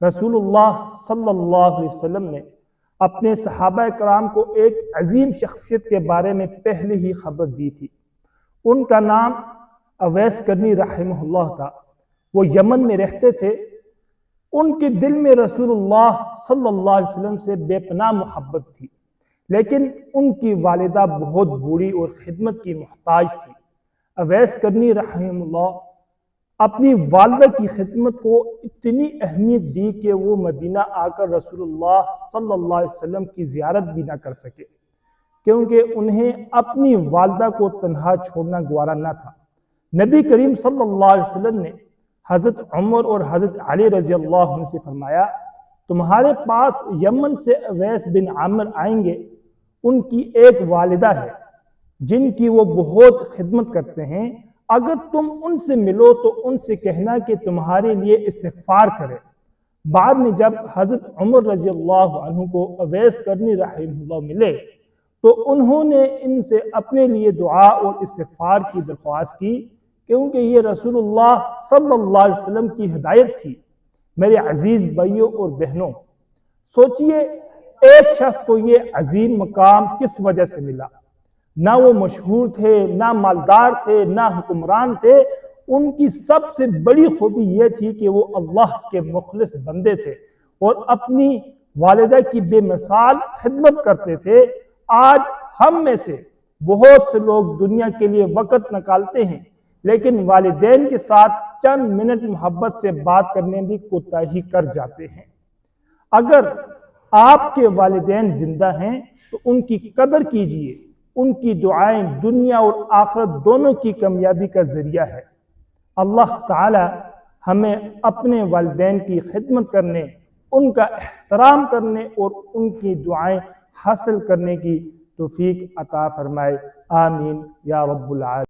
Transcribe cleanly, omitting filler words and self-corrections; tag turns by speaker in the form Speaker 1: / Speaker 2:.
Speaker 1: رسول اللہ صلی اللہ علیہ وسلم نے اپنے صحابہ کرام کو ایک عظیم شخصیت کے بارے میں پہلے ہی خبر دی تھی۔ ان کا نام اویس کرنی رحمہ اللہ تھا۔ وہ یمن میں رہتے تھے۔ ان کے دل میں رسول اللہ صلی اللہ علیہ وسلم سے بے پناہ محبت تھی، لیکن ان کی والدہ بہت بوڑھی اور خدمت کی محتاج تھی۔ اویس کرنی رحمہ اللہ اپنی والدہ کی خدمت کو اتنی اہمیت دی کہ وہ مدینہ آ کر رسول اللہ صلی اللہ علیہ وسلم کی زیارت بھی نہ کر سکے، کیونکہ انہیں اپنی والدہ کو تنہا چھوڑنا گوارا نہ تھا۔ نبی کریم صلی اللہ علیہ وسلم نے حضرت عمر اور حضرت علی رضی اللہ عنہ سے فرمایا، تمہارے پاس یمن سے اویس بن عامر آئیں گے۔ ان کی ایک والدہ ہے جن کی وہ بہت خدمت کرتے ہیں۔ اگر تم ان سے ملو تو ان سے کہنا کہ تمہارے لیے استغفار کرے۔ بعد میں جب حضرت عمر رضی اللہ عنہ کو اویس کرنی رحمہ اللہ ملے تو انہوں نے ان سے اپنے لیے دعا اور استغفار کی درخواست کی، کیونکہ یہ رسول اللہ صلی اللہ علیہ وسلم کی ہدایت تھی۔ میرے عزیز بھائیوں اور بہنوں، سوچئے ایک شخص کو یہ عظیم مقام کس وجہ سے ملا؟ نہ وہ مشہور تھے، نہ مالدار تھے، نہ حکمران تھے۔ ان کی سب سے بڑی خوبی یہ تھی کہ وہ اللہ کے مخلص بندے تھے اور اپنی والدہ کی بے مثال خدمت کرتے تھے۔ آج ہم میں سے بہت سے لوگ دنیا کے لیے وقت نکالتے ہیں، لیکن والدین کے ساتھ چند منٹ محبت سے بات کرنے بھی کوتاہی کر جاتے ہیں۔ اگر آپ کے والدین زندہ ہیں تو ان کی قدر کیجئے۔ ان کی دعائیں دنیا اور آخرت دونوں کی کامیابی کا ذریعہ ہے۔ اللہ تعالی ہمیں اپنے والدین کی خدمت کرنے، ان کا احترام کرنے اور ان کی دعائیں حاصل کرنے کی توفیق عطا فرمائے۔ آمین یا رب العالمین۔